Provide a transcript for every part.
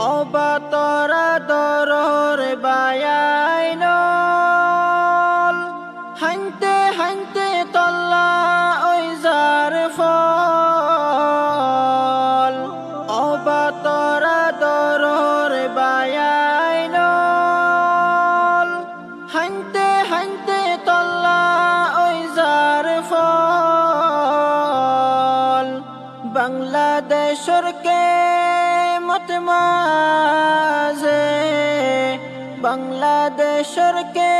অবাতরা দরর বায়াইনল হাইনতে হাইনতে তল্লা ওই যার ফল অবাতরা দরর বায়াইনল হাইনতে হাইনতে তল্লা ওই যার ফল বাংলাদেশের কে মত মাঝে বাংলাদেশের কে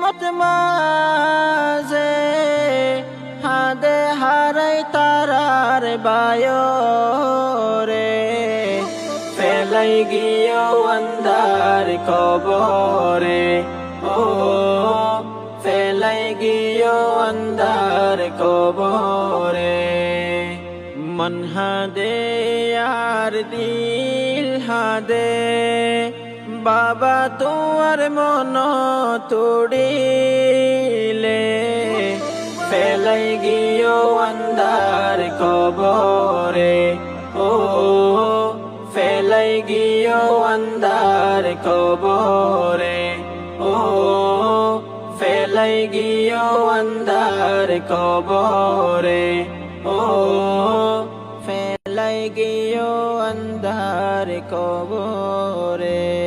মত মাঝে হাদে হারাই তারার বায়রে ফেলাই গিয়ে অন্ধার কবরে ও ফেলাই গিয়ে অন্ধার কবরে মন হাদে আর দিল হাদে বাবা তোমার মন তুড়িলে ফেলাই গিয়ে অন্ধার কবরে ও ফেলাই গিয়ে অন্ধার কবরে ও ফেলাই গিয়ে অন্ধার কবরে ও ফেলাই গিয়ে অন্ধার কবরে।